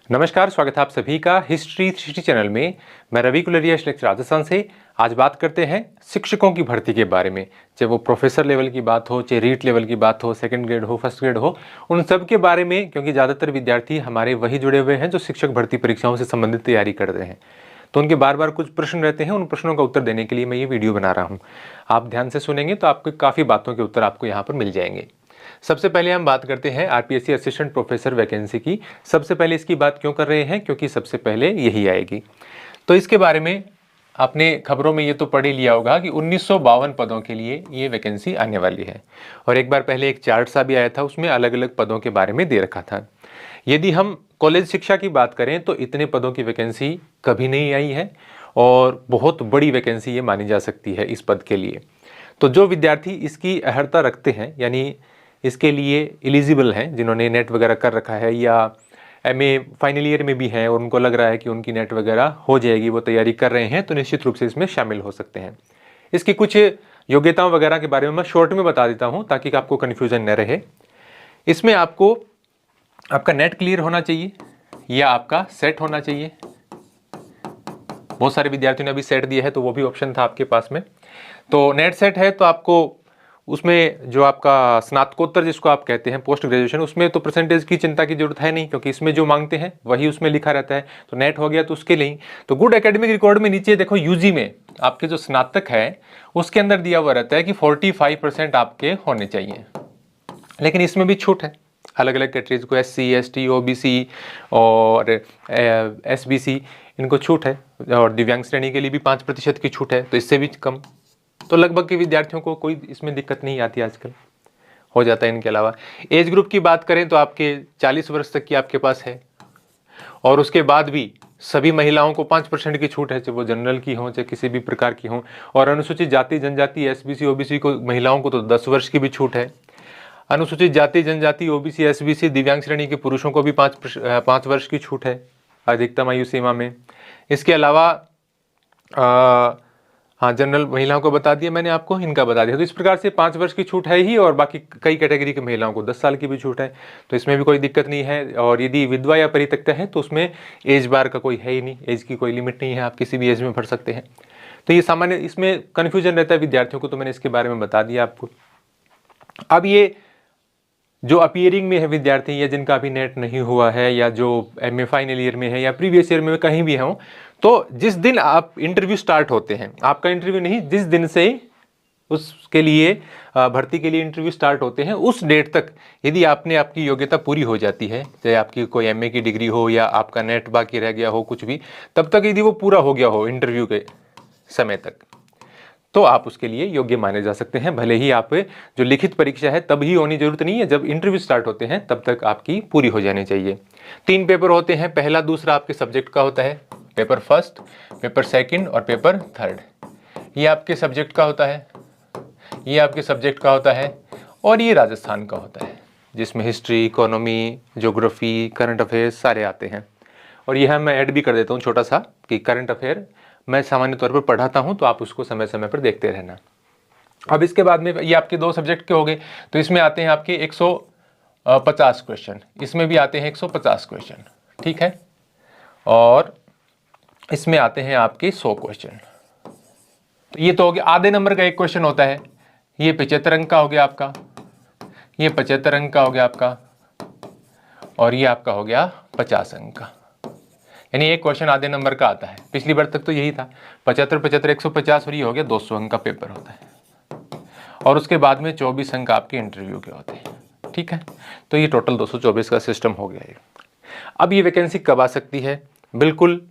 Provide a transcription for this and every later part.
नमस्कार, स्वागत है आप सभी का हिस्ट्री 360 चैनल में। मैं रवि कुलरिया लेक्चर राजस्थान से। आज बात करते हैं शिक्षकों की भर्ती के बारे में। चाहे वो प्रोफेसर लेवल की बात हो, चाहे रीट लेवल की बात हो, सेकंड ग्रेड हो, फर्स्ट ग्रेड हो, उन सब के बारे में, क्योंकि ज़्यादातर विद्यार्थी हमारे वही जुड़े हुए हैं जो शिक्षक भर्ती परीक्षाओं से संबंधित तैयारी कर रहे हैं। तो उनके बार बार कुछ प्रश्न रहते हैं, उन प्रश्नों का उत्तर देने के लिए मैं ये वीडियो बना रहा हूँ। आप ध्यान से सुनेंगे तो आपको काफ़ी बातों के उत्तर आपको यहाँ पर मिल जाएंगे। सबसे पहले हम बात करते हैं आरपीएससी असिस्टेंट प्रोफेसर वैकेंसी की। सबसे पहले इसकी बात क्यों कर रहे हैं? क्योंकि सबसे पहले यही आएगी। तो इसके बारे में आपने खबरों में ये तो पढ़ ही लिया होगा कि 1952 पदों के लिए ये वैकेंसी आने वाली है। और एक बार पहले एक चार्ट सा भी आया था, उसमें अलग अलग पदों के बारे में दे रखा था। यदि हम कॉलेज शिक्षा की बात करें तो इतने पदों की वैकेंसी कभी नहीं आई है और बहुत बड़ी वैकेंसी ये मानी जा सकती है इस पद के लिए। तो जो विद्यार्थी इसकी अर्हता रखते हैं, यानी इसके लिए एलिजिबल हैं, जिन्होंने नेट वगैरह कर रखा है या एमए फाइनल ईयर में भी हैं और उनको लग रहा है कि उनकी नेट वगैरह हो जाएगी, वो तैयारी कर रहे हैं, तो निश्चित रूप से इसमें शामिल हो सकते हैं। इसकी कुछ योग्यताओं वगैरह के बारे में मैं शॉर्ट में बता देता हूँ ताकि आपको कन्फ्यूजन न रहे। इसमें आपको आपका नेट क्लियर होना चाहिए या आपका सेट होना चाहिए। बहुत सारे विद्यार्थियों ने अभी सेट दिया है तो वो भी ऑप्शन था आपके पास में। तो नेट सेट है तो आपको उसमें जो आपका स्नातकोत्तर जिसको आप कहते हैं, पोस्ट ग्रेजुएशन, उसमें तो परसेंटेज की चिंता की जरूरत है नहीं, क्योंकि इसमें जो मांगते हैं वही उसमें लिखा रहता है। तो नेट हो गया तो उसके लिए। तो गुड एकेडमिक रिकॉर्ड में नीचे देखो, यूजी में आपके जो स्नातक है उसके अंदर दिया हुआ रहता है कि 45% आपके होने चाहिए। लेकिन इसमें भी छूट है अलग अलग कैटेगरीज को, SC, ST, OBC और SBC, इनको छूट है। और दिव्यांग श्रेणी के लिए भी 5% की छूट है, तो इससे भी कम। तो लगभग के विद्यार्थियों को कोई इसमें दिक्कत नहीं आती, आजकल हो जाता है। इनके अलावा एज ग्रुप की बात करें तो आपके 40 वर्ष तक की आपके पास है और उसके बाद भी सभी महिलाओं को 5% की छूट है, चाहे वो जनरल की हो चाहे किसी भी प्रकार की हो। और अनुसूचित जाति जनजाति SBC OBC को महिलाओं को तो 10 वर्ष की भी छूट है। अनुसूचित जाति जनजाति OBC SBC दिव्यांग श्रेणी के पुरुषों को भी 5 वर्ष की छूट है अधिकतम आयु सीमा में। इसके अलावा हाँ, जनरल महिलाओं को बता दिया मैंने, आपको इनका बता दिया। तो इस प्रकार से 5 वर्ष की छूट है ही, और बाकी कई कैटेगरी की महिलाओं को 10 साल की भी छूट है, तो इसमें भी कोई दिक्कत नहीं है। और यदि विधवा या परित्यक्ता है तो उसमें एज बार का कोई है ही नहीं, एज की कोई लिमिट नहीं है, आप किसी भी एज में भर सकते हैं। तो ये सामान्य इसमें कन्फ्यूजन रहता है विद्यार्थियों को, तो मैंने इसके बारे में बता दिया आपको। अब ये जो अपीयरिंग में है विद्यार्थी या जिनका अभी नेट नहीं हुआ है या जो एमए फाइनल ईयर में है या प्रीवियस ईयर में कहीं भी हो, तो जिस दिन आप इंटरव्यू स्टार्ट होते हैं, आपका इंटरव्यू नहीं, जिस दिन से उसके लिए भर्ती के लिए इंटरव्यू स्टार्ट होते हैं, उस डेट तक यदि आपने आपकी योग्यता पूरी हो जाती है, चाहे आपकी कोई एमए की डिग्री हो या आपका नेट बाकी रह गया हो कुछ भी, तब तक यदि वो पूरा हो गया हो इंटरव्यू के समय तक, तो आप उसके लिए योग्य माने जा सकते हैं। भले ही आप जो लिखित परीक्षा है तब ही होनी जरूरत नहीं है, जब इंटरव्यू स्टार्ट होते हैं तब तक आपकी पूरी हो जानी चाहिए। 3 पेपर होते हैं, पहला दूसरा आपके सब्जेक्ट का होता है, पेपर फर्स्ट, पेपर सेकंड और पेपर थर्ड। ये आपके सब्जेक्ट का होता है, ये आपके सब्जेक्ट का होता है और ये राजस्थान का होता है, जिसमें history, economy, geography, current affairs सारे आते हैं। और यह मैं ऐड भी कर देता हूँ छोटा सा कि करंट अफेयर मैं सामान्य तौर पर पढ़ाता हूं, तो आप उसको समय समय पर देखते रहना। अब इसके बाद में ये आपके 2 सब्जेक्ट के हो गए, तो इसमें आते हैं आपके 150 क्वेश्चन, इसमें भी आते हैं 150 क्वेश्चन, ठीक है। और इसमें आते हैं आपके 100 क्वेश्चन। तो ये तो हो गया, आधे नंबर का एक क्वेश्चन होता है, ये 75 अंक का हो गया आपका, ये 75 अंक का हो गया आपका, और ये आपका हो गया 50 अंक का। यानी एक क्वेश्चन आधे नंबर का आता है। पिछली बार तक तो यही था, 75 75 150, और ये हो गया 200 अंक का पेपर होता है। और उसके बाद में 24 अंक आपके इंटरव्यू के होते हैं, ठीक है। तो ये टोटल 224 का सिस्टम हो गया है। अब ये वैकेंसी कब आ सकती है? बिल्कुल,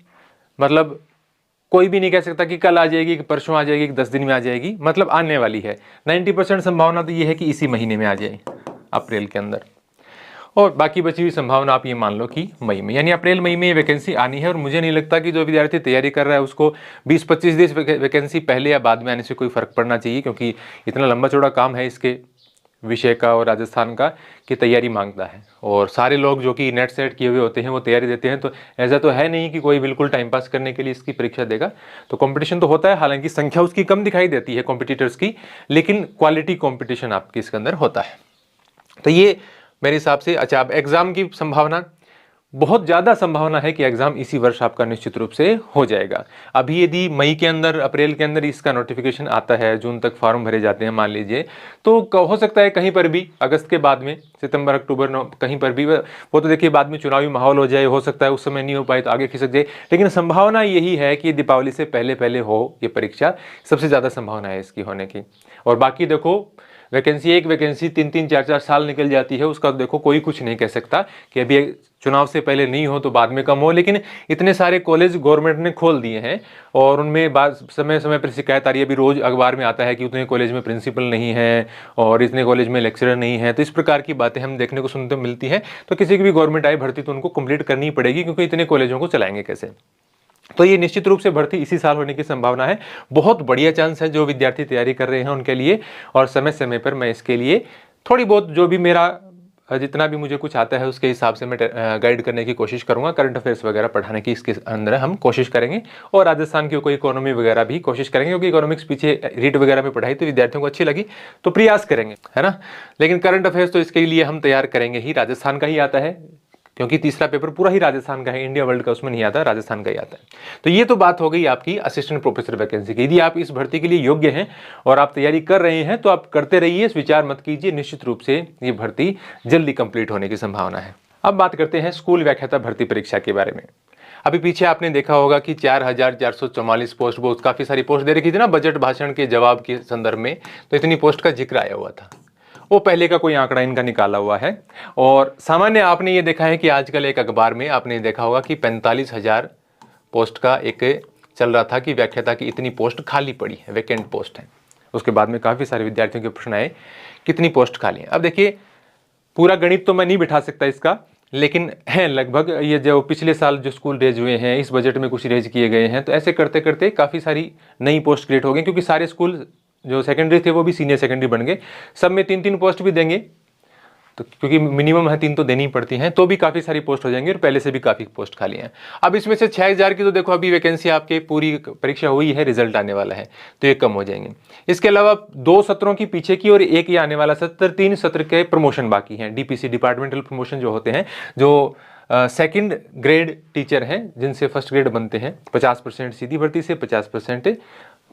मतलब कोई भी नहीं कह सकता कि कल आ जाएगी, कि परसों आ जाएगी, कि 10 दिन में आ जाएगी, मतलब आने वाली है। 90% संभावना तो ये है कि इसी महीने में आ जाए, अप्रैल के अंदर। और बाकी बची हुई संभावना आप ये मान लो कि मई में, यानी अप्रैल मई में ये वैकेंसी आनी है। और मुझे नहीं लगता कि जो विद्यार्थी तैयारी कर रहा है उसको 20-25 दिन वैकेंसी पहले या बाद में आने से कोई फर्क पड़ना चाहिए, क्योंकि इतना लंबा चौड़ा काम है इसके विषय का और राजस्थान का कि तैयारी मांगता है। और सारे लोग जो कि नेट सेट किए हुए होते हैं वो तैयारी देते हैं, तो ऐसा तो है नहीं कि कोई बिल्कुल टाइम पास करने के लिए इसकी परीक्षा देगा। तो कंपटीशन तो होता है, हालांकि संख्या उसकी कम दिखाई देती है कॉम्पिटिटर्स की, लेकिन क्वालिटी कॉम्पिटिशन आपके इसके अंदर होता है। तो ये मेरे हिसाब से। अच्छा, अब एग्जाम की संभावना, बहुत ज़्यादा संभावना है कि एग्ज़ाम इसी वर्ष आपका निश्चित रूप से हो जाएगा। अभी यदि मई के अंदर, अप्रैल के अंदर इसका नोटिफिकेशन आता है, जून तक फॉर्म भरे जाते हैं मान लीजिए, तो हो सकता है कहीं पर भी अगस्त के बाद में, सितंबर अक्टूबर कहीं पर भी, वो तो देखिए बाद में चुनावी माहौल हो जाए, हो सकता है उस समय नहीं हो पाए तो आगे खिसक जाए, लेकिन संभावना यही है कि दीपावली से पहले पहले हो ये परीक्षा, सबसे ज़्यादा संभावना है इसकी होने की। और बाकी देखो, वैकेंसी, एक वैकेंसी 3-3 4-4 साल निकल जाती है, उसका तो देखो कोई कुछ नहीं कह सकता कि अभी चुनाव से पहले नहीं हो तो बाद में कम हो, लेकिन इतने सारे कॉलेज गवर्नमेंट ने खोल दिए हैं और उनमें समय समय पर शिकायत आ रही है। अभी रोज अखबार में आता है कि उतने कॉलेज में प्रिंसिपल नहीं है और इतने कॉलेज में लेक्चरर नहीं है, तो इस प्रकार की बातें हम देखने को सुनते मिलती है। तो किसी की भी गवर्नमेंट आए भर्ती तो उनको कंप्लीट करनी पड़ेगी, क्योंकि इतने कॉलेजों को चलाएंगे कैसे। तो ये निश्चित रूप से भर्ती इसी साल होने की संभावना है। बहुत बढ़िया चांस है जो विद्यार्थी तैयारी कर रहे हैं उनके लिए, और समय समय पर मैं इसके लिए थोड़ी बहुत जो भी मेरा जितना भी मुझे कुछ आता है उसके हिसाब से मैं गाइड करने की कोशिश करूंगा। करंट अफेयर्स वगैरह पढ़ाने की इसके अंदर हम कोशिश करेंगे, और राजस्थान की कोई इकोनॉमी वगैरह भी कोशिश करेंगे, क्योंकि इकोनॉमिक्स पीछे रीट वगैरह में पढ़ाई तो विद्यार्थियों को अच्छी लगी तो प्रयास करेंगे, है ना। लेकिन करंट अफेयर्स तो इसके लिए हम तैयार करेंगे ही, राजस्थान का ही आता है, क्योंकि तीसरा पेपर पूरा ही राजस्थान का है, इंडिया वर्ल्ड का उसमें नहीं आता, राजस्थान का ही आता है। तो ये तो बात हो गई आपकी असिस्टेंट प्रोफेसर वैकेंसी की। यदि आप इस भर्ती के लिए योग्य हैं और आप तैयारी कर रहे हैं तो आप करते रहिए, विचार मत कीजिए, निश्चित रूप से ये भर्ती जल्दी कंप्लीट होने की संभावना है। अब बात करते हैं स्कूल व्याख्याता भर्ती परीक्षा के बारे में। अभी पीछे आपने देखा होगा कि 4444 पोस्ट, बहुत काफी सारी पोस्ट दे रखी थी ना बजट भाषण के जवाब के संदर्भ में, तो इतनी पोस्ट का जिक्र आया हुआ था। वो पहले का कोई आंकड़ा इनका निकाला हुआ है। और सामान्य आपने ये देखा है कि आजकल एक अखबार में आपने देखा होगा कि 45,000 पोस्ट का एक चल रहा था कि व्याख्याता की इतनी पोस्ट खाली पड़ी है, वैकेंट पोस्ट है। उसके बाद में काफ़ी सारे विद्यार्थियों के प्रश्न आए कितनी पोस्ट खाली है। अब देखिए, पूरा गणित तो मैं नहीं बिठा सकता इसका, लेकिन है लगभग ये जो पिछले साल जो स्कूल रेज हुए हैं, इस बजट में कुछ रेज किए गए हैं, तो ऐसे करते करते काफ़ी सारी नई पोस्ट क्रिएट हो गई, क्योंकि सारे स्कूल जो सेकेंडरी थे वो भी सीनियर सेकेंडरी बन गए, सब में 3-3 पोस्ट भी देंगे, तो क्योंकि मिनिमम है 3 तो देनी पड़ती हैं, तो भी काफ़ी सारी पोस्ट हो जाएंगी, और पहले से भी काफ़ी पोस्ट खाली हैं। अब इसमें से 6,000 की तो देखो अभी वैकेंसी आपके पूरी परीक्षा हुई है, रिजल्ट आने वाला है, तो ये कम हो जाएंगे। इसके अलावा 2 सत्रों की पीछे की और एक ये आने वाला सत्र, 3 सत्र के प्रमोशन बाकी हैं, डीपीसी डिपार्टमेंटल प्रमोशन जो होते हैं, जो सेकंड ग्रेड टीचर हैं जिनसे फर्स्ट ग्रेड बनते हैं, 50% सीधी भर्ती से, 50%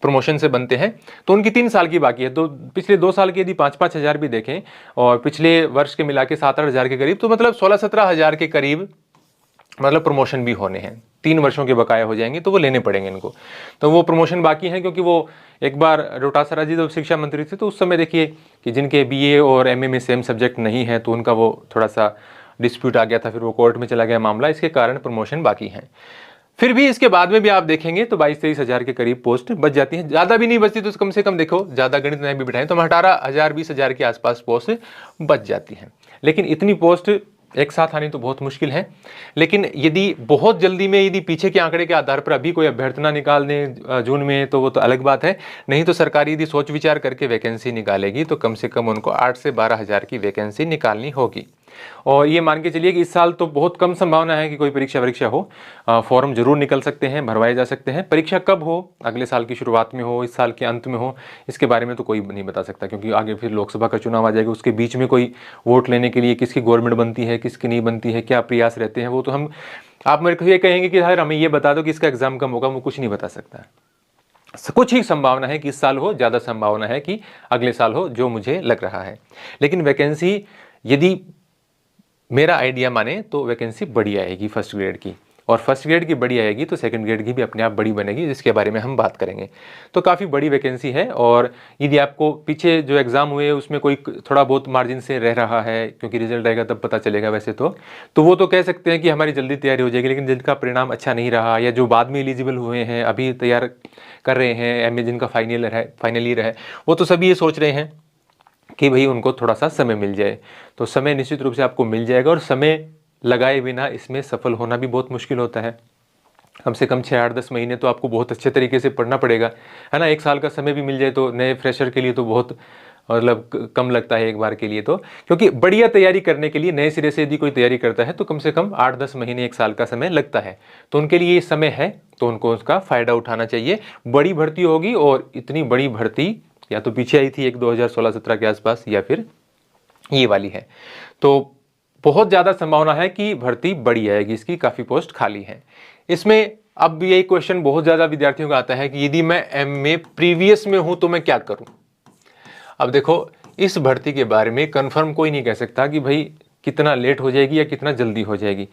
प्रमोशन से बनते हैं, तो उनकी 3 साल की बाकी है। तो पिछले 2 साल की यदि 5-5 हज़ार भी देखें और पिछले वर्ष के मिला के 7-8 हज़ार के करीब, तो मतलब 16-17 हज़ार के करीब मतलब प्रमोशन भी होने हैं। 3 वर्षों के बकाया हो जाएंगे तो वो लेने पड़ेंगे इनको, तो वो प्रमोशन बाकी हैं। क्योंकि वो एक बार डोटासरा जी जब शिक्षा मंत्री थे तो उस समय देखिए कि जिनके बीए और एमए में सेम सब्जेक्ट नहीं है तो उनका वो थोड़ा सा डिस्प्यूट आ गया था, फिर वो कोर्ट में चला गया मामला, इसके कारण प्रमोशन बाकी हैं। फिर भी इसके बाद में भी आप देखेंगे तो 22-23 हज़ार के करीब पोस्ट बच जाती हैं। ज़्यादा भी नहीं बचती तो कम से कम देखो, ज़्यादा गणित नहीं भी बिठाएं तो 18,000-20 हज़ार के आसपास पोस्ट बच जाती हैं। लेकिन इतनी पोस्ट एक साथ आनी तो बहुत मुश्किल है। लेकिन यदि बहुत जल्दी में यदि पीछे के आंकड़े के आधार पर अभी कोई अभ्यर्थना निकाल दें जून में, तो वो तो अलग बात है। नहीं तो सरकार यदि सोच विचार करके वैकेंसी निकालेगी तो कम से कम उनको 8 से 12 हज़ार की वैकेंसी निकालनी होगी। और ये मान के चलिए कि इस साल तो बहुत कम संभावना है कि कोई परीक्षा हो। फॉर्म जरूर निकल सकते हैं, भरवाए जा सकते हैं। परीक्षा कब हो, अगले साल की शुरुआत में हो, इस साल के अंत में हो, इसके बारे में तो कोई नहीं बता सकता, क्योंकि आगे फिर लोकसभा का चुनाव आ जाएगा। उसके बीच में कोई वोट लेने के लिए किसकी गवर्नमेंट बनती है, किसकी नहीं बनती है, क्या प्रयास रहते हैं, वो तो हम, आप मेरे को ये कहेंगे कि यार हमें ये बता दो कि इसका एग्जाम कब होगा, वो कुछ नहीं बता सकता। कुछ ही संभावना है कि इस साल हो, ज़्यादा संभावना है कि अगले साल हो, जो मुझे लग रहा है। लेकिन वैकेंसी यदि मेरा आइडिया माने तो वैकेंसी बड़ी आएगी फर्स्ट ग्रेड की, और फर्स्ट ग्रेड की बड़ी आएगी तो सेकंड ग्रेड की भी अपने आप बड़ी बनेगी, जिसके बारे में हम बात करेंगे। तो काफ़ी बड़ी वैकेंसी है। और यदि आपको पीछे जो एग्ज़ाम हुए उसमें कोई थोड़ा बहुत मार्जिन से रह रहा है, क्योंकि रिजल्ट आएगा तब पता चलेगा वैसे तो वो तो कह सकते हैं कि हमारी जल्दी तैयारी हो जाएगी। लेकिन जिनका परिणाम अच्छा नहीं रहा, या जो बाद में एलिजिबल हुए हैं, अभी तैयार कर रहे हैं, एमए जिनका फाइनल ईयर है, वो तो सभी ये सोच रहे हैं कि भाई उनको थोड़ा सा समय मिल जाए। तो समय निश्चित रूप से आपको मिल जाएगा, और समय लगाए बिना इसमें सफल होना भी बहुत मुश्किल होता है। कम से कम 6-8-10 महीने तो आपको बहुत अच्छे तरीके से पढ़ना पड़ेगा, है ना। 1 साल का समय भी मिल जाए तो नए फ्रेशर के लिए तो बहुत मतलब कम लगता है एक बार के लिए तो, क्योंकि बढ़िया तैयारी करने के लिए नए सिरे से यदि कोई तैयारी करता है तो कम से कम 8-10 महीने 1 साल का समय लगता है। तो उनके लिए ये समय है, तो उनको उसका फ़ायदा उठाना चाहिए। बड़ी भर्ती होगी, और इतनी बड़ी भर्ती या तो पीछे आई थी एक 2016-17 के आसपास, या फिर ये वाली है। तो बहुत ज़्यादा संभावना है कि भर्ती बड़ी आएगी, इसकी काफ़ी पोस्ट खाली है। इसमें अब यही क्वेश्चन बहुत ज़्यादा विद्यार्थियों का आता है कि यदि मैं MA प्रीवियस में हूँ तो मैं क्या करूँ। अब देखो, इस भर्ती के बारे में कंफर्म कोई नहीं कह सकता कि भाई कितना लेट हो जाएगी या कितना जल्दी हो जाएगी।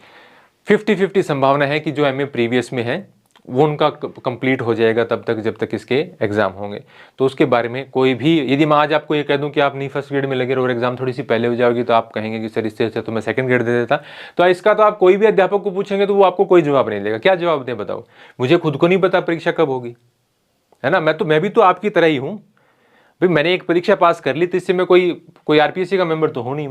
50-50 संभावना है कि जो MA प्रीवियस में है वो उनका कंप्लीट हो जाएगा तब तक जब तक इसके एग्जाम होंगे। तो उसके बारे में कोई भी, यदि मैं आज आपको ये कह दूं कि आप नहीं फर्स्ट ग्रेड में लगे रहो और एग्जाम थोड़ी सी पहले हो जाओगी, तो आप कहेंगे कि सर इससे अच्छा तो मैं सेकंड ग्रेड दे देता। तो इसका तो आप कोई भी अध्यापक को पूछेंगे तो वो आपको कोई जवाब नहीं देगा। क्या जवाब दें बताओ, मुझे खुद को नहीं पता परीक्षा कब होगी, है ना। मैं भी तो आपकी तरह ही हूँ भाई, मैंने एक परीक्षा पास कर ली तो इससे मैं कोई RPSC का मेंबर तो हूँ नहीं।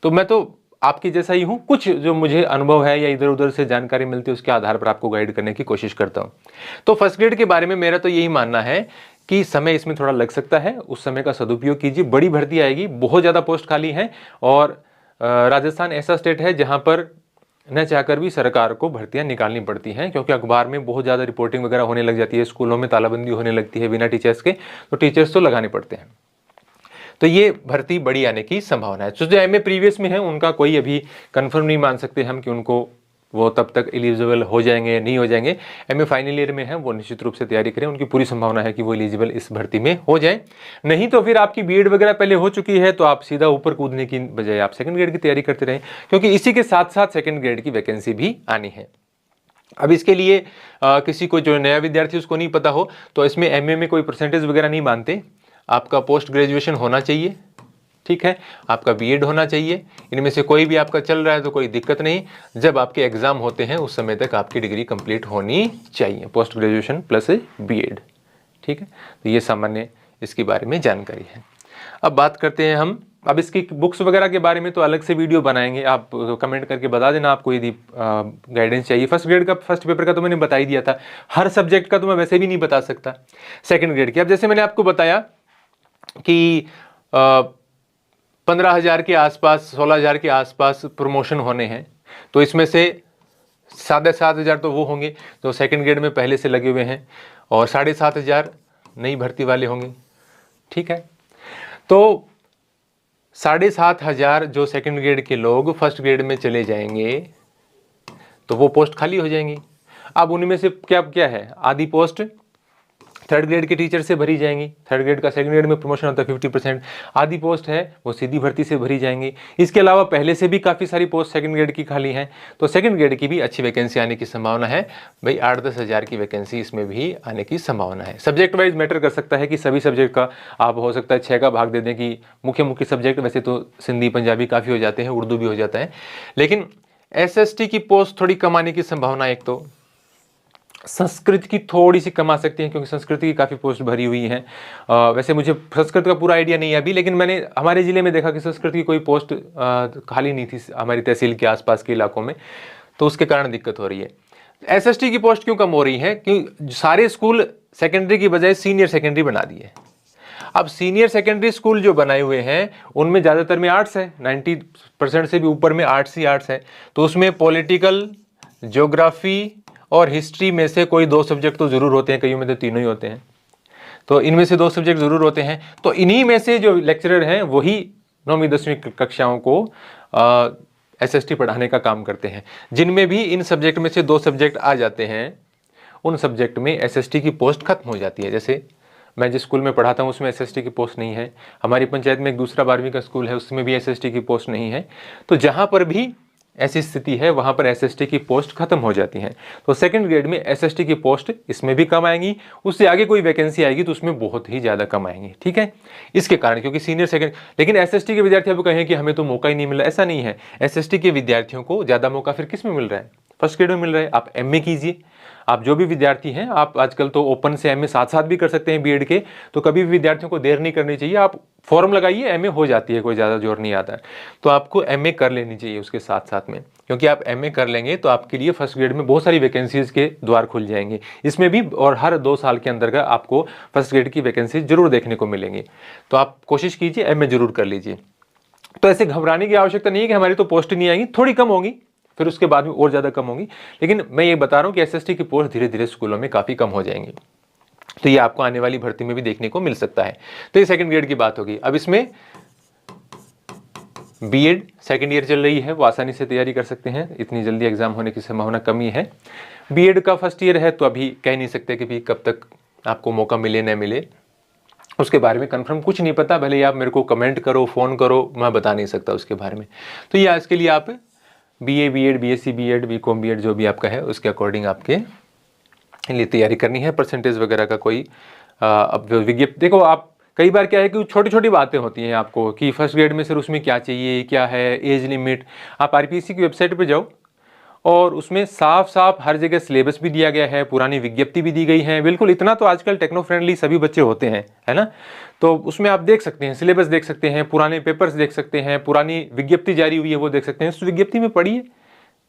मैं तो आपकी जैसा ही हूँ। कुछ जो मुझे अनुभव है या इधर उधर से जानकारी मिलती है उसके आधार पर आपको गाइड करने की कोशिश करता हूँ। तो फर्स्ट ग्रेड के बारे में मेरा तो यही मानना है कि समय इसमें थोड़ा लग सकता है, उस समय का सदुपयोग कीजिए। बड़ी भर्ती आएगी, बहुत ज़्यादा पोस्ट खाली है और राजस्थान ऐसा स्टेट है जहाँ पर न चाहकर भी सरकार को भर्तियां निकालनी पड़ती हैं, क्योंकि अखबार में बहुत ज़्यादा रिपोर्टिंग वगैरह होने लग जाती है, स्कूलों में तालाबंदी होने लगती है बिना टीचर्स के, तो टीचर्स तो लगाने पड़ते हैं। तो ये भर्ती बड़ी आने की संभावना है। तो जो MA प्रीवियस में है उनका कोई अभी कंफर्म नहीं मान सकते हम कि उनको वो तब तक एलिजिबल हो जाएंगे नहीं हो जाएंगे। MA फाइनल ईयर में है वो निश्चित रूप से तैयारी करें, उनकी पूरी संभावना है कि वो एलिजिबल इस भर्ती में हो जाए। नहीं तो फिर आपकी BEd वगैरह पहले हो चुकी है तो आप सीधा ऊपर कूदने की बजाय आप सेकंड ग्रेड की तैयारी करते रहें, क्योंकि इसी के साथ साथ सेकंड ग्रेड की वैकेंसी भी आनी है। अब इसके लिए किसी को जो नया विद्यार्थी उसको नहीं पता हो तो इसमें MA में कोई परसेंटेज वगैरह नहीं मानते। आपका पोस्ट ग्रेजुएशन होना चाहिए, ठीक है, आपका BEd होना चाहिए, इनमें से कोई भी आपका चल रहा है तो कोई दिक्कत नहीं। जब आपके एग्जाम होते हैं उस समय तक आपकी डिग्री कंप्लीट होनी चाहिए, पोस्ट ग्रेजुएशन प्लस BEd, ठीक है। तो ये सामान्य इसके बारे में जानकारी है। अब बात करते हैं हम, अब इसकी बुक्स वगैरह के बारे में तो अलग से वीडियो बनाएंगे, आप कमेंट करके बता देना आपको यदि गाइडेंस चाहिए। फर्स्ट ग्रेड का फर्स्ट पेपर का तो मैंने बता ही दिया था, हर सब्जेक्ट का तो मैं वैसे भी नहीं बता सकता। सेकंड ग्रेड की अब जैसे मैंने आपको बताया कि 15,000 के आसपास 16,000 के आसपास प्रमोशन होने हैं, तो इसमें से 7,500 तो वो होंगे जो सेकंड ग्रेड में पहले से लगे हुए हैं और 7,500 नई भर्ती वाले होंगे, ठीक है। तो 7,500 जो सेकंड ग्रेड के लोग फर्स्ट ग्रेड में चले जाएंगे तो वो पोस्ट खाली हो जाएंगी। अब उनमें से क्या है, आधी पोस्ट थर्ड ग्रेड के टीचर से भरी जाएंगी। थर्ड ग्रेड का सेकंड ग्रेड में प्रमोशन होता है 50%, आधी पोस्ट है वो सीधी भर्ती से भरी जाएंगी। इसके अलावा पहले से भी काफ़ी सारी पोस्ट सेकंड ग्रेड की खाली हैं, तो सेकंड ग्रेड की भी अच्छी वैकेंसी आने की संभावना है भाई। 8-10 हज़ार की वैकेंसी इसमें भी आने की संभावना है। सब्जेक्ट वाइज मैटर कर सकता है कि सभी सब्जेक्ट का आप हो सकता है 6 का भाग दे दें कि मुख्य सब्जेक्ट, वैसे तो सिंधी पंजाबी काफ़ी हो जाते हैं, उर्दू भी हो जाता है, लेकिन SST की पोस्ट थोड़ी कम आने की संभावना। एक तो संस्कृत की थोड़ी सी कमा सकती हैं क्योंकि संस्कृत की काफ़ी पोस्ट भरी हुई हैं। वैसे मुझे संस्कृत का पूरा आइडिया नहीं है अभी, लेकिन मैंने हमारे ज़िले में देखा कि संस्कृत की कोई पोस्ट खाली नहीं थी हमारी तहसील के आसपास के इलाकों में, तो उसके कारण दिक्कत हो रही है। SST की पोस्ट क्यों कम हो रही है, क्योंकि सारे स्कूल सेकेंडरी की बजाय सीनियर सेकेंडरी बना दिए। अब सीनियर सेकेंडरी स्कूल जो बनाए हुए हैं उनमें ज़्यादातर में आर्ट्स है, 90% से भी ऊपर में आर्ट्स ही आर्ट्स है, तो उसमें पॉलिटिकल, ज्योग्राफी और हिस्ट्री में से कोई 2 सब्जेक्ट तो ज़रूर होते हैं, कईयों में तो तीनों ही होते हैं, तो इनमें से 2 सब्जेक्ट ज़रूर होते हैं। तो इन्हीं में से जो लेक्चरर हैं वही 9वीं 10वीं कक्षाओं को SST पढ़ाने का काम करते हैं। जिनमें भी इन सब्जेक्ट में से 2 सब्जेक्ट आ जाते हैं उन सब्जेक्ट में SST की पोस्ट खत्म हो जाती है। जैसे मैं जिस स्कूल में पढ़ाता हूँ उसमें SST की पोस्ट नहीं है, हमारी पंचायत में एक दूसरा 12वीं का स्कूल है उसमें भी SST की पोस्ट नहीं है। तो जहाँ पर भी ऐसी स्थिति है वहाँ पर SST की पोस्ट खत्म हो जाती हैं। तो सेकंड ग्रेड में SST की पोस्ट इसमें भी कम आएंगी, उससे आगे कोई वैकेंसी आएगी तो उसमें बहुत ही ज़्यादा कम आएंगी, ठीक है। इसके कारण क्योंकि सीनियर सेकंड, लेकिन SST के विद्यार्थी अब कहें कि हमें तो मौका ही नहीं मिला, ऐसा नहीं है। SST के विद्यार्थियों को ज़्यादा मौका फिर किस में मिल रहा है, फर्स्ट ग्रेड में मिल रहा है। आप MA कीजिए, आप जो भी विद्यार्थी हैं, आप आजकल तो ओपन से MA साथ साथ भी कर सकते हैं BEd के, तो कभी भी विद्यार्थियों को देर नहीं करनी चाहिए। आप फॉर्म लगाइए, MA हो जाती है, कोई ज़्यादा जोर नहीं आता है। तो आपको MA कर लेनी चाहिए उसके साथ साथ में, क्योंकि आप MA कर लेंगे तो आपके लिए फर्स्ट ग्रेड में बहुत सारी वैकेंसीज के द्वार खुल जाएंगे इसमें भी, और हर 2 साल के अंदर का आपको फर्स्ट ग्रेड की वैकेंसी जरूर देखने को मिलेंगी। तो आप कोशिश कीजिए MA जरूर कर लीजिए। तो ऐसे घबराने की आवश्यकता नहीं है कि हमारी तो पोस्ट नहीं आएंगी, थोड़ी कम होगी, फिर उसके बाद में और ज़्यादा कम होगी, लेकिन मैं ये बता रहा हूँ कि SST की पोस्ट धीरे धीरे स्कूलों में काफ़ी कम हो जाएंगी। तो ये आपको आने वाली भर्ती में भी देखने को मिल सकता है। तो ये सेकंड ग्रेड की बात होगी। अब इसमें बीएड सेकेंड ईयर चल रही है वो आसानी से तैयारी कर सकते हैं, इतनी जल्दी एग्जाम होने की संभावना कम ही है। बीएड का फर्स्ट ईयर है तो अभी कह नहीं सकते कि भी कब तक आपको मौका मिले न मिले, उसके बारे में कंफर्म कुछ नहीं पता, भले ही आप मेरे को कमेंट करो, फ़ोन करो, मैं बता नहीं सकता उसके बारे में। तो ये आज के लिए आप BA BEd, BSc BEd, BCom BEd जो भी आपका है उसके अकॉर्डिंग आपके लिए तैयारी करनी है। परसेंटेज वगैरह का कोई अब विज्ञप्ति, देखो आप कई बार क्या है कि छोटी छोटी बातें होती हैं आपको कि फर्स्ट ग्रेड में सर उसमें क्या चाहिए, क्या है एज लिमिट। आप आरपीएससी की वेबसाइट पे जाओ और उसमें साफ साफ हर जगह सिलेबस भी दिया गया है, पुरानी विज्ञप्ति भी दी गई है। बिल्कुल इतना तो आजकल टेक्नो फ्रेंडली सभी बच्चे होते हैं, है ना। तो उसमें आप देख सकते हैं, सिलेबस देख सकते हैं, पुराने पेपर्स देख सकते हैं, पुरानी विज्ञप्ति जारी हुई है वो देख सकते हैं। उस विज्ञप्ति में पढ़िए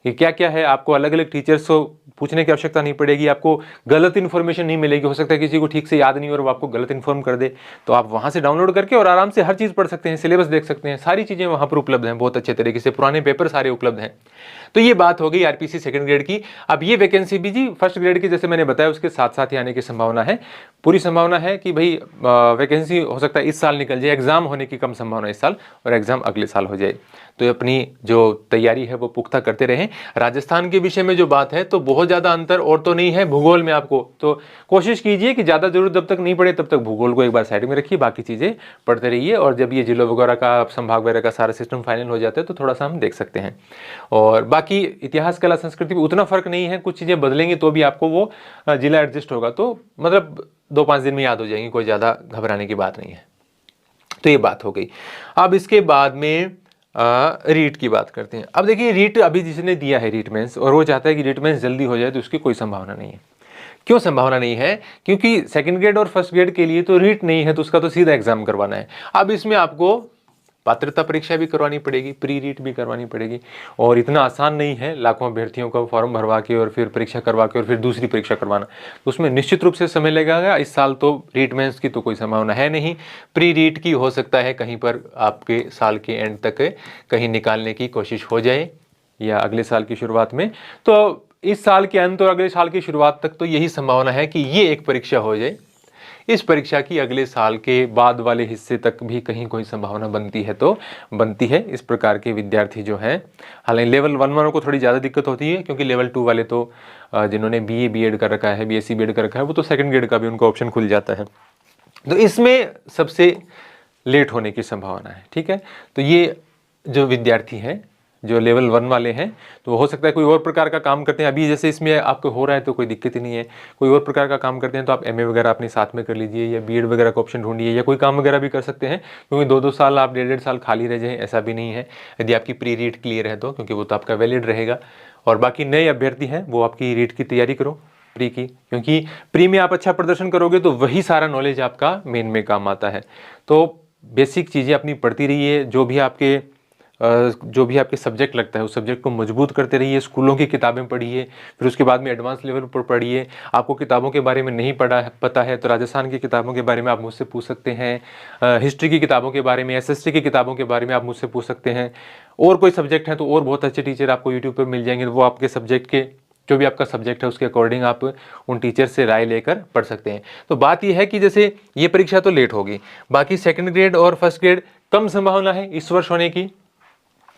कि क्या क्या है। आपको अलग अलग टीचर्स को पूछने की आवश्यकता नहीं पड़ेगी, आपको गलत इन्फॉर्मेशन नहीं मिलेगी। हो सकता है किसी को ठीक से याद नहीं हो और वो आपको गलत इन्फॉर्म कर दे, तो आप वहाँ से डाउनलोड करके और आराम से हर चीज़ पढ़ सकते हैं, सिलेबस देख सकते हैं, सारी चीज़ें वहाँ पर उपलब्ध हैं बहुत अच्छे तरीके से, पुराने पेपर सारे उपलब्ध हैं। तो ये बात हो गई आरपीसी सेकंड ग्रेड की। अब ये वैकेंसी भी जी फर्स्ट ग्रेड की जैसे मैंने बताया उसके साथ साथ ही आने की संभावना है, पूरी संभावना है कि भाई वैकेंसी हो सकता है इस साल निकल जाए, एग्जाम होने की कम संभावना इस साल और एग्जाम अगले साल हो जाए। तो अपनी जो तैयारी है वो पुख्ता करते रहें। राजस्थान के विषय में जो बात है तो बहुत ज़्यादा अंतर और तो नहीं है भूगोल में आपको, तो कोशिश कीजिए कि ज़्यादा जरूरत जब तक नहीं पड़े तब तक भूगोल को एक बार साइड में रखिए, बाकी चीज़ें पढ़ते रहिए। और जब ये जिलों वगैरह का, संभाग वगैरह का सारा सिस्टम फाइनल हो जाता है तो थोड़ा सा हम देख सकते हैं। और बाकी इतिहास, कला, संस्कृति में उतना फर्क नहीं है, कुछ चीज़ें बदलेंगी तो भी आपको वो जिला एडजस्ट होगा, तो मतलब 2-5 दिन में याद हो जाएंगी, कोई ज़्यादा घबराने की बात नहीं है। तो ये बात हो गई। अब इसके बाद में रीट की बात करते हैं। अब देखिए रीट अभी जिसने दिया है रीट मेंस और वो चाहता है कि रीट मेंस जल्दी हो जाए, तो उसकी कोई संभावना नहीं है। क्यों संभावना नहीं है? क्योंकि सेकंड ग्रेड और फर्स्ट ग्रेड के लिए तो रीट नहीं है, तो उसका तो सीधा एग्जाम करवाना है। अब इसमें आपको पात्रता परीक्षा भी करवानी पड़ेगी, प्री रीट भी करवानी पड़ेगी, और इतना आसान नहीं है लाखों अभ्यर्थियों का फॉर्म भरवा के और फिर परीक्षा करवा के और फिर दूसरी परीक्षा करवाना, तो उसमें निश्चित रूप से समय लगेगा। इस साल तो रीट मेंस की तो कोई संभावना है नहीं, प्री रीट की हो सकता है कहीं पर आपके साल के एंड तक कहीं निकालने की कोशिश हो जाए या अगले साल की शुरुआत में। तो इस साल के अंत और अगले साल की शुरुआत तक तो यही संभावना है कि ये एक परीक्षा हो जाए। इस परीक्षा की अगले साल के बाद वाले हिस्से तक भी कहीं कोई संभावना बनती है तो बनती है। इस प्रकार के विद्यार्थी जो हैं, हालांकि लेवल 1 वालों को थोड़ी ज़्यादा दिक्कत होती है, क्योंकि लेवल 2 वाले तो जिन्होंने बीए बीएड कर रखा है, बीएससी बीएड कर रखा है, वो तो सेकंड ग्रेड का भी उनका ऑप्शन खुल जाता है। तो इसमें सबसे लेट होने की संभावना है। ठीक है, तो ये जो विद्यार्थी हैं जो लेवल 1 वाले हैं, तो हो सकता है कोई और प्रकार का काम करते हैं। अभी जैसे इसमें आपको हो रहा है तो कोई दिक्कत ही नहीं है, कोई और प्रकार का काम करते हैं तो आप एमए वगैरह अपने साथ में कर लीजिए या बीएड वगैरह का ऑप्शन ढूंढिए या कोई काम वगैरह भी कर सकते हैं, क्योंकि 2-2 साल आप 1.5 साल खाली रह जाएं ऐसा भी नहीं है, यदि आपकी प्री रीट क्लियर है तो, क्योंकि वो तो आपका वैलिड रहेगा। और बाकी नए अभ्यर्थी हैं वो आपकी रीट की तैयारी करो, प्री की, क्योंकि प्री में आप अच्छा प्रदर्शन करोगे तो वही सारा नॉलेज आपका मेन में काम आता है। तो बेसिक चीज़ें अपनी पढ़ती रहिए, जो भी आपके सब्जेक्ट लगता है उस सब्जेक्ट को मजबूत करते रहिए। स्कूलों की किताबें पढ़िए, फिर उसके बाद में एडवांस लेवल पर पढ़िए। आपको किताबों के बारे में नहीं पता है तो राजस्थान की किताबों के बारे में आप मुझसे पूछ सकते हैं, हिस्ट्री की किताबों के बारे में, एसएसटी की किताबों के बारे में आप मुझसे पूछ सकते हैं। और कोई सब्जेक्ट है तो और बहुत अच्छे टीचर आपको यूट्यूब पर मिल जाएंगे, वो आपके सब्जेक्ट के, जो भी आपका सब्जेक्ट है उसके अकॉर्डिंग आप उन टीचर से राय लेकर पढ़ सकते हैं। तो बात यह है कि जैसे ये परीक्षा तो लेट होगी, बाकी सेकंड ग्रेड और फर्स्ट ग्रेड कम संभावना है इस वर्ष होने की।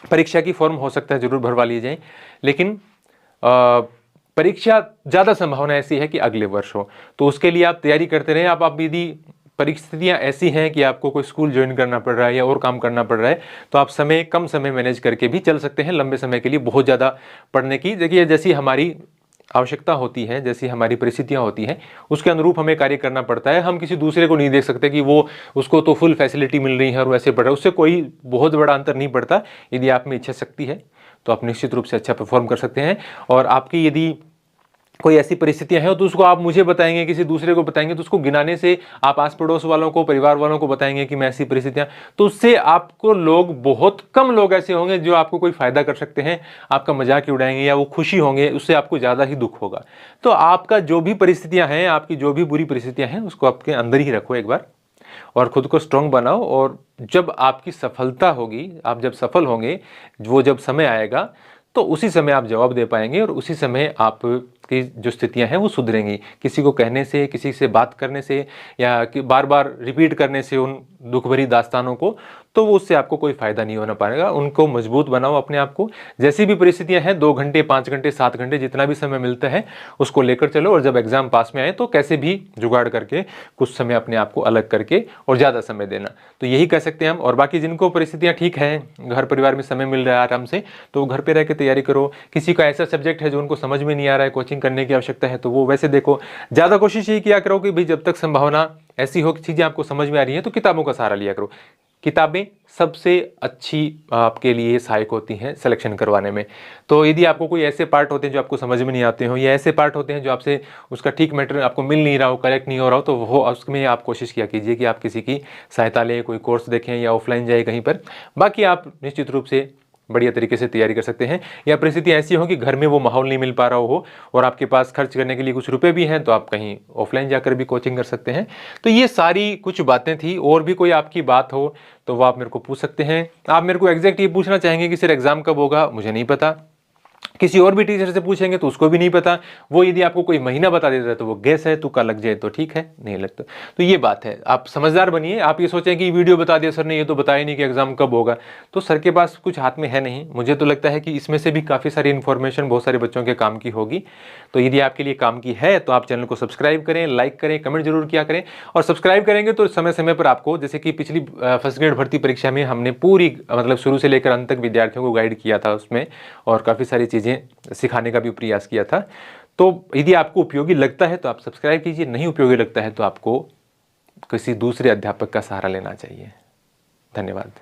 परीक्षा की फॉर्म हो सकता है जरूर भरवा ली जाए, लेकिन परीक्षा ज़्यादा संभावना ऐसी है कि अगले वर्ष हो, तो उसके लिए आप तैयारी करते रहें। आप यदि परिस्थितियां ऐसी हैं कि आपको कोई स्कूल ज्वाइन करना पड़ रहा है या और काम करना पड़ रहा है, तो आप कम समय मैनेज करके भी चल सकते हैं। लंबे समय के लिए बहुत ज़्यादा पढ़ने की, देखिए जैसी हमारी आवश्यकता होती है, जैसी हमारी परिस्थितियां होती हैं, उसके अनुरूप हमें कार्य करना पड़ता है। हम किसी दूसरे को नहीं देख सकते कि वो, उसको तो फुल फैसिलिटी मिल रही है और वैसे पढ़ रहा है, उससे कोई बहुत बड़ा अंतर नहीं पड़ता। यदि आप में इच्छा शक्ति है तो आप निश्चित रूप से अच्छा परफॉर्म कर सकते हैं। और आपकी यदि कोई ऐसी परिस्थितियां हैं तो उसको आप मुझे बताएंगे, किसी दूसरे को बताएंगे, तो उसको गिनाने से आप आस पड़ोस वालों को, परिवार वालों को बताएंगे कि मैं ऐसी परिस्थितियां, तो उससे आपको लोग, बहुत कम लोग ऐसे होंगे जो आपको कोई फायदा कर सकते हैं, आपका मजाक उड़ाएंगे या वो खुशी होंगे, उससे आपको ज़्यादा ही दुख होगा। तो आपका जो भी परिस्थितियां हैं, आपकी जो भी बुरी परिस्थितियां हैं, उसको आपके अंदर ही रखो एक बार और खुद को स्ट्रांग बनाओ। और जब आपकी सफलता होगी, आप जब सफल होंगे, वो जब समय आएगा, तो उसी समय आप जवाब दे पाएंगे और उसी समय आपकी जो स्थितियां हैं वो सुधरेंगी। किसी को कहने से, किसी से बात करने से या कि बार बार रिपीट करने से उन दुख भरी दास्तानों को, तो वो उससे आपको कोई फायदा नहीं होना पाएगा। उनको मजबूत बनाओ अपने आप को, जैसी भी परिस्थितियां हैं 2 घंटे 5 घंटे 7 घंटे जितना भी समय मिलता है उसको लेकर चलो, और जब एग्जाम पास में आए तो कैसे भी जुगाड़ करके कुछ समय अपने आप को अलग करके और ज़्यादा समय देना। तो यही कह सकते हैं हम। और बाकी जिनको परिस्थितियाँ ठीक हैं, घर परिवार में समय मिल रहा है आराम से, तो वो घर पर रह के तैयारी करो। किसी का ऐसा सब्जेक्ट है जो उनको समझ में नहीं आ रहा है, कोचिंग करने की आवश्यकता है, तो वो वैसे देखो। ज़्यादा कोशिश यही किया करो कि भाई जब तक संभावना ऐसी हो कि चीज़ें आपको समझ में आ रही हैं तो किताबों का सहारा लिया करो। किताबें सबसे अच्छी आपके लिए सहायक होती हैं सिलेक्शन करवाने में। तो यदि आपको कोई ऐसे पार्ट होते हैं जो आपको समझ में नहीं आते हो, या ऐसे पार्ट होते हैं जो आपसे उसका ठीक मैटर आपको मिल नहीं रहा हो, करेक्ट नहीं हो रहा हो, तो वो उसमें आप कोशिश किया कीजिए कि आप किसी की सहायता लें, कोई कोर्स देखें या ऑफलाइन जाए कहीं पर। बाकी आप निश्चित रूप से बढ़िया तरीके से तैयारी कर सकते हैं। या परिस्थिति ऐसी हो कि घर में वो माहौल नहीं मिल पा रहा हो और आपके पास खर्च करने के लिए कुछ रुपए भी हैं, तो आप कहीं ऑफलाइन जाकर भी कोचिंग कर सकते हैं। तो ये सारी कुछ बातें थी। और भी कोई आपकी बात हो तो वो आप मेरे को पूछ सकते हैं। आप मेरे को एग्जैक्ट ये पूछना चाहेंगे कि सर एग्जाम कब होगा, मुझे नहीं पता। किसी और भी टीचर से पूछेंगे तो उसको भी नहीं पता। वो यदि आपको कोई महीना बता देता है तो वो गेस है, तुक्का लग जाए तो ठीक है, नहीं लगता तो ये बात है। आप समझदार बनिए। आप ये सोचें कि वीडियो बता दिया सर ने, ये तो बताया नहीं कि एग्जाम कब होगा, तो सर के पास कुछ हाथ में है नहीं। मुझे तो लगता है कि इसमें से भी काफ़ी सारी इन्फॉर्मेशन बहुत सारे बच्चों के काम की होगी। तो यदि आपके लिए काम की है तो आप चैनल को सब्सक्राइब करें, लाइक करें, कमेंट जरूर किया करें। और सब्सक्राइब करेंगे तो समय समय पर आपको, जैसे कि पिछली फर्स्ट ग्रेड भर्ती परीक्षा में हमने पूरी मतलब शुरू से लेकर अंत तक विद्यार्थियों को गाइड किया था उसमें, और काफ़ी सारी चीज़ें सिखाने का भी प्रयास किया था। तो यदि आपको उपयोगी लगता है तो आप सब्सक्राइब कीजिए, नहीं उपयोगी लगता है तो आपको किसी दूसरे अध्यापक का सहारा लेना चाहिए। धन्यवाद।